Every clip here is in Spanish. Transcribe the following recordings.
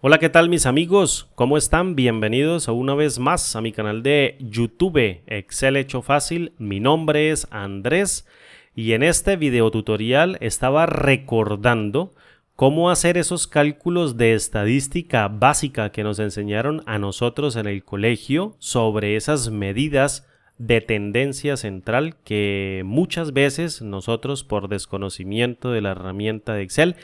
Hola, ¿qué tal mis amigos? ¿Cómo están? Bienvenidos una vez más a mi canal de YouTube Excel Hecho Fácil. Mi nombre es Andrés y en este video tutorial estaba recordando cómo hacer esos cálculos de estadística básica que nos enseñaron a nosotros en el colegio sobre esas medidas de tendencia central que muchas veces nosotros, por desconocimiento de la herramienta de Excel,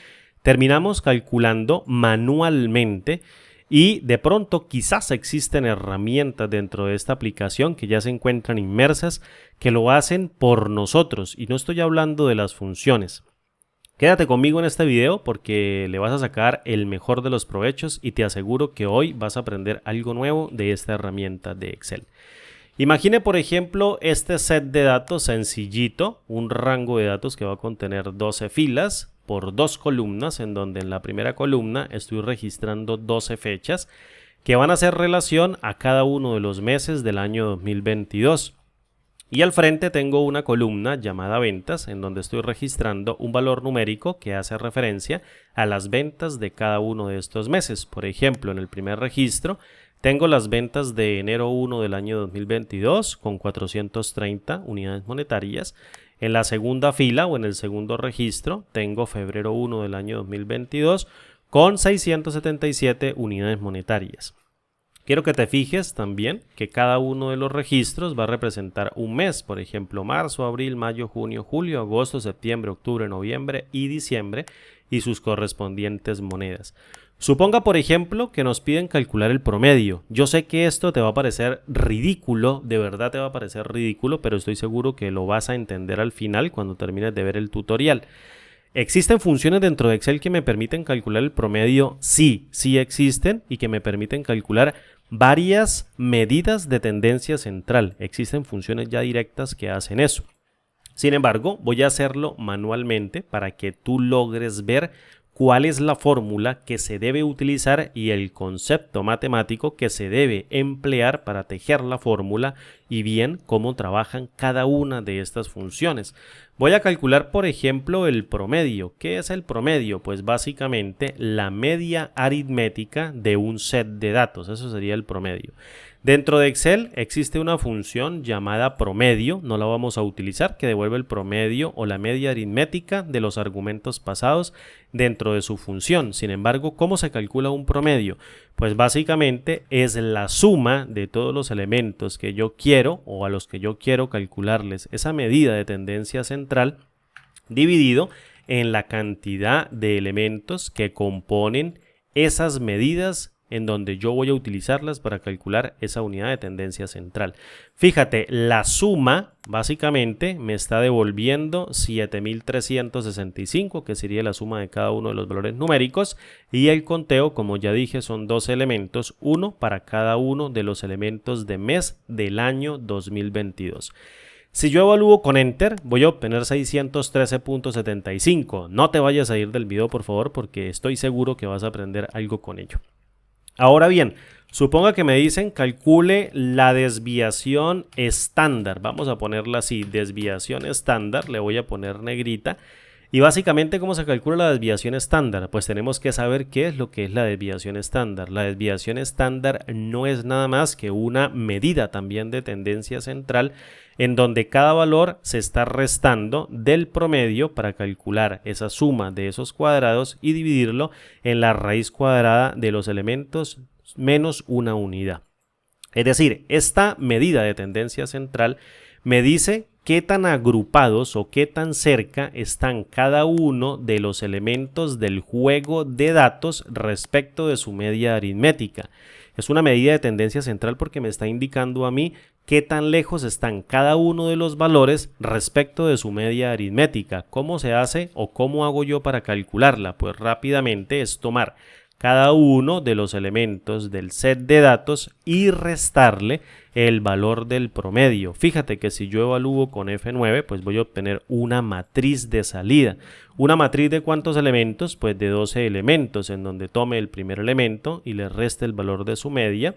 terminamos calculando manualmente, y de pronto quizás existen herramientas dentro de esta aplicación que ya se encuentran inmersas que lo hacen por nosotros, y no estoy hablando de las funciones. Quédate conmigo en este video porque le vas a sacar el mejor de los provechos y te aseguro que hoy vas a aprender algo nuevo de esta herramienta de Excel. Imagine, por ejemplo, este set de datos sencillito, un rango de datos que va a contener 12 filas por 2 columnas, en donde en la primera columna estoy registrando 12 fechas que van a hacer relación a cada uno de los meses del año 2022. Y al frente tengo una columna llamada ventas, en donde estoy registrando un valor numérico que hace referencia a las ventas de cada uno de estos meses. Por ejemplo, en el primer registro tengo las ventas de enero 1 del año 2022 con 430 unidades monetarias. En la segunda fila o en el segundo registro tengo febrero 1 del año 2022 con 677 unidades monetarias. Quiero que te fijes también que cada uno de los registros va a representar un mes, por ejemplo, marzo, abril, mayo, junio, julio, agosto, septiembre, octubre, noviembre y diciembre, y sus correspondientes monedas. Suponga, por ejemplo, que nos piden calcular el promedio. Yo sé que esto te va a parecer ridículo, de verdad te va a parecer ridículo, pero estoy seguro que lo vas a entender al final cuando termines de ver el tutorial. ¿Existen funciones dentro de Excel que me permiten calcular el promedio? Sí, sí existen, y que me permiten calcular varias medidas de tendencia central. Existen funciones ya directas que hacen eso. Sin embargo, voy a hacerlo manualmente para que tú logres ver cuál es la fórmula que se debe utilizar y el concepto matemático que se debe emplear para tejer la fórmula, y bien cómo trabajan cada una de estas funciones. Voy a calcular, por ejemplo, el promedio. ¿Qué es el promedio? Pues básicamente la media aritmética de un set de datos. Eso sería el promedio. Dentro de Excel existe una función llamada promedio, no la vamos a utilizar, que devuelve el promedio o la media aritmética de los argumentos pasados dentro de su función. Sin embargo, ¿cómo se calcula un promedio? Pues básicamente es la suma de todos los elementos que yo quiero o a los que yo quiero calcularles esa medida de tendencia central, dividido en la cantidad de elementos que componen esas medidas en donde yo voy a utilizarlas para calcular esa unidad de tendencia central. Fíjate, la suma básicamente me está devolviendo 7.365, que sería la suma de cada uno de los valores numéricos, y el conteo, como ya dije, son 12 elementos, uno para cada uno de los elementos de mes del año 2022. Si yo evalúo con Enter, voy a obtener 613.75. No te vayas a ir del video, por favor, porque estoy seguro que vas a aprender algo con ello. Ahora bien, suponga que me dicen calcule la desviación estándar. Vamos a ponerla así, desviación estándar, le voy a poner negrita. Y básicamente, ¿cómo se calcula la desviación estándar? Pues tenemos que saber qué es lo que es la desviación estándar. La desviación estándar no es nada más que una medida también de tendencia central, en donde cada valor se está restando del promedio para calcular esa suma de esos cuadrados y dividirlo en la raíz cuadrada de los elementos menos una unidad. Es decir, esta medida de tendencia central me dice qué tan agrupados o qué tan cerca están cada uno de los elementos del juego de datos respecto de su media aritmética. Es una medida de tendencia central porque me está indicando a mí qué tan lejos están cada uno de los valores respecto de su media aritmética. ¿Cómo se hace o cómo hago yo para calcularla? Pues rápidamente es tomar cada uno de los elementos del set de datos y restarle el valor del promedio. Fíjate que si yo evalúo con F9, pues voy a obtener una matriz de salida. ¿Una matriz de cuántos elementos? Pues de 12 elementos, en donde tome el primer elemento y le reste el valor de su media.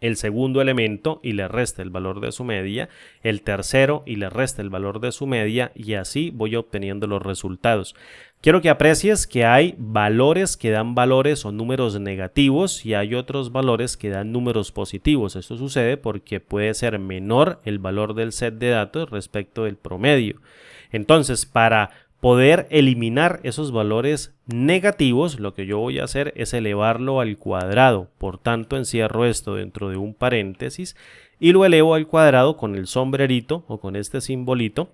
el segundo elemento y le resta el valor de su media, el tercero y le resta el valor de su media, y así voy obteniendo los resultados. Quiero que aprecies que hay valores que dan valores o números negativos y hay otros valores que dan números positivos. Esto sucede porque puede ser menor el valor del set de datos respecto del promedio. Entonces, para poder eliminar esos valores negativos, lo que yo voy a hacer es elevarlo al cuadrado. Por tanto, encierro esto dentro de un paréntesis y lo elevo al cuadrado con el sombrerito o con este simbolito.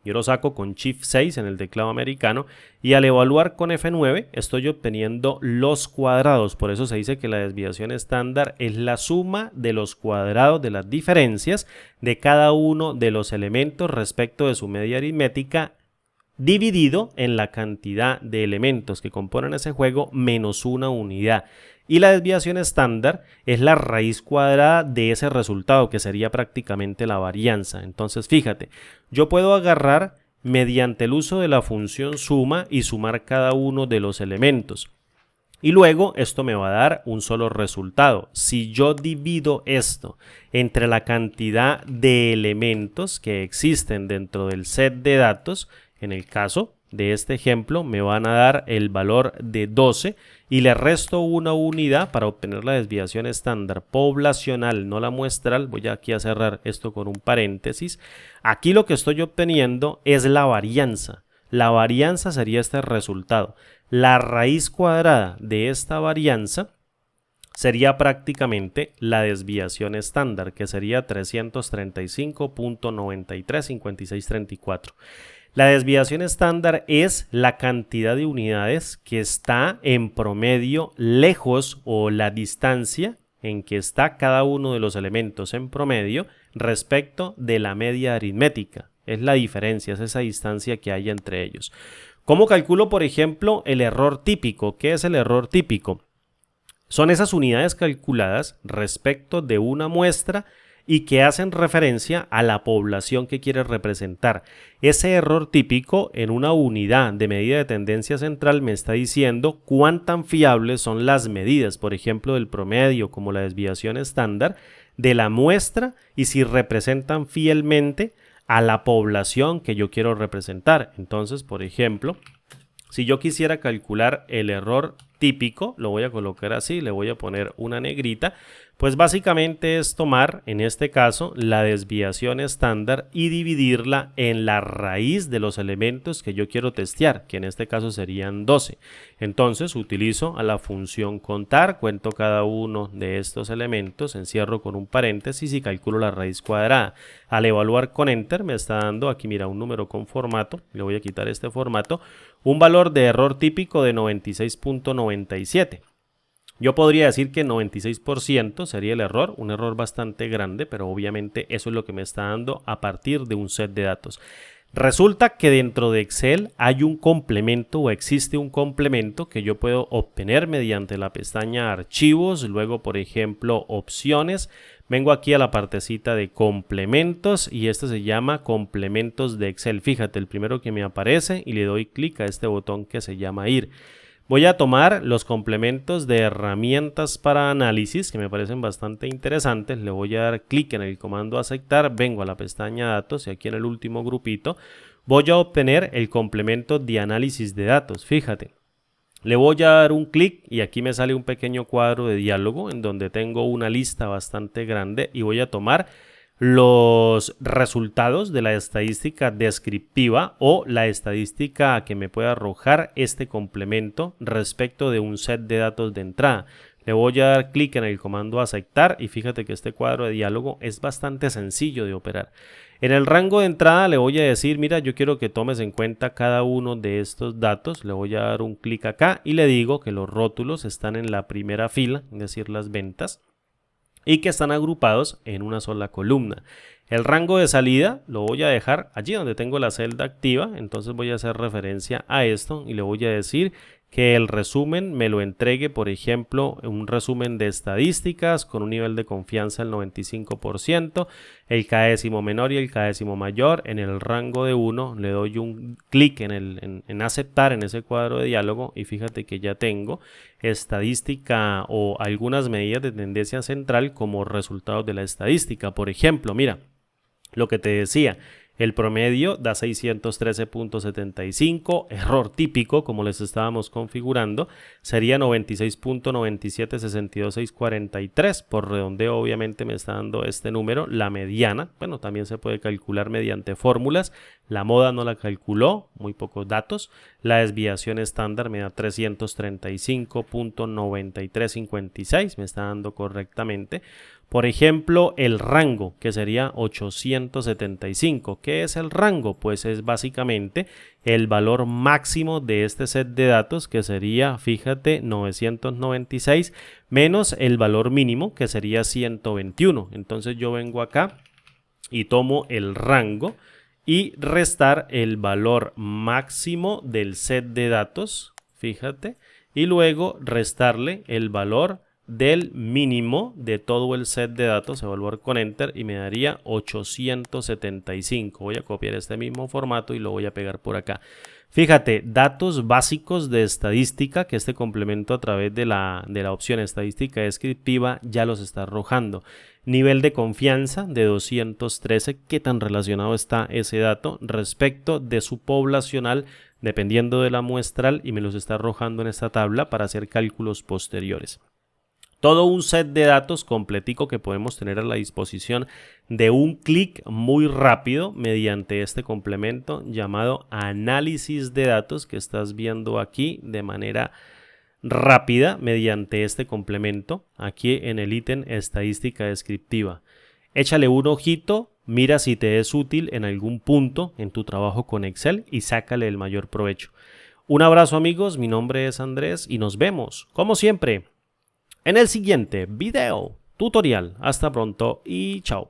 Yo lo saco con Shift 6 en el teclado americano y al evaluar con F9 estoy obteniendo los cuadrados. Por eso se dice que la desviación estándar es la suma de los cuadrados de las diferencias de cada uno de los elementos respecto de su media aritmética dividido en la cantidad de elementos que componen ese juego menos una unidad. Y la desviación estándar es la raíz cuadrada de ese resultado, que sería prácticamente la varianza. Entonces, fíjate, yo puedo agarrar mediante el uso de la función suma y sumar cada uno de los elementos. Y luego esto me va a dar un solo resultado. Si yo divido esto entre la cantidad de elementos que existen dentro del set de datos, en el caso de este ejemplo me van a dar el valor de 12 y le resto una unidad para obtener la desviación estándar poblacional, no la muestral. Voy aquí a cerrar esto con un paréntesis. Aquí lo que estoy obteniendo es la varianza. La varianza sería este resultado. La raíz cuadrada de esta varianza sería prácticamente la desviación estándar, que sería 335.935634. La desviación estándar es la cantidad de unidades que está en promedio lejos, o la distancia en que está cada uno de los elementos en promedio respecto de la media aritmética. Es la diferencia, es esa distancia que hay entre ellos. ¿Cómo calculo, por ejemplo, el error típico? ¿Qué es el error típico? Son esas unidades calculadas respecto de una muestra y que hacen referencia a la población que quieres representar. Ese error típico en una unidad de medida de tendencia central me está diciendo cuán tan fiables son las medidas, por ejemplo, del promedio, como la desviación estándar, de la muestra, y si representan fielmente a la población que yo quiero representar. Entonces, por ejemplo, si yo quisiera calcular el error típico, lo voy a colocar así, le voy a poner una negrita, pues básicamente es tomar, en este caso, la desviación estándar y dividirla en la raíz de los elementos que yo quiero testear, que en este caso serían 12. Entonces utilizo a la función contar, cuento cada uno de estos elementos, encierro con un paréntesis y calculo la raíz cuadrada. Al evaluar con Enter me está dando, aquí mira, un número con formato, le voy a quitar este formato, un valor de error típico de 96.97. Yo podría decir que 96% sería el error, un error bastante grande, pero obviamente eso es lo que me está dando a partir de un set de datos. Resulta que dentro de Excel hay un complemento, o existe un complemento que yo puedo obtener mediante la pestaña Archivos, luego por ejemplo Opciones. Vengo aquí a la partecita de complementos y este se llama complementos de Excel. Fíjate, el primero que me aparece, y le doy clic a este botón que se llama ir. Voy a tomar los complementos de herramientas para análisis, que me parecen bastante interesantes. Le voy a dar clic en el comando aceptar, vengo a la pestaña datos y aquí en el último grupito voy a obtener el complemento de análisis de datos. Fíjate, le voy a dar un clic y aquí me sale un pequeño cuadro de diálogo en donde tengo una lista bastante grande y voy a tomar los resultados de la estadística descriptiva o la estadística que me puede arrojar este complemento respecto de un set de datos de entrada. Le voy a dar clic en el comando aceptar y fíjate que este cuadro de diálogo es bastante sencillo de operar. En el rango de entrada le voy a decir, mira, yo quiero que tomes en cuenta cada uno de estos datos. Le voy a dar un clic acá y le digo que los rótulos están en la primera fila, es decir, las ventas, y que están agrupados en una sola columna. El rango de salida lo voy a dejar allí donde tengo la celda activa, entonces voy a hacer referencia a esto y le voy a decir que el resumen me lo entregue, por ejemplo, un resumen de estadísticas con un nivel de confianza del 95%, el kdécimo menor y el kdécimo mayor. En el rango de 1 le doy un clic en aceptar en ese cuadro de diálogo y fíjate que ya tengo estadística o algunas medidas de tendencia central como resultados de la estadística. Por ejemplo, mira, lo que te decía, el promedio da 613.75, error típico como les estábamos configurando, sería 96.9762.643, por redondeo obviamente me está dando este número, la mediana, bueno también se puede calcular mediante fórmulas, la moda no la calculó, muy pocos datos, la desviación estándar me da 335.9356, me está dando correctamente. Por ejemplo, el rango, que sería 875. ¿Qué es el rango? Pues es básicamente el valor máximo de este set de datos, que sería, fíjate, 996, menos el valor mínimo, que sería 121. Entonces yo vengo acá y tomo el rango y restar el valor máximo del set de datos, fíjate, y luego restarle el valor del mínimo de todo el set de datos, evaluar con enter y me daría 875. Voy a copiar este mismo formato y lo voy a pegar por acá. Fíjate, datos básicos de estadística que este complemento a través de la opción estadística descriptiva ya los está arrojando. Nivel de confianza de 213, ¿qué tan relacionado está ese dato respecto de su poblacional dependiendo de la muestral? Y me los está arrojando en esta tabla para hacer cálculos posteriores. Todo un set de datos completico que podemos tener a la disposición de un clic muy rápido mediante este complemento llamado análisis de datos que estás viendo aquí de manera rápida mediante este complemento aquí en el ítem estadística descriptiva. Échale un ojito, mira si te es útil en algún punto en tu trabajo con Excel y sácale el mayor provecho. Un abrazo amigos, mi nombre es Andrés y nos vemos como siempre en el siguiente video tutorial. Hasta pronto y chao.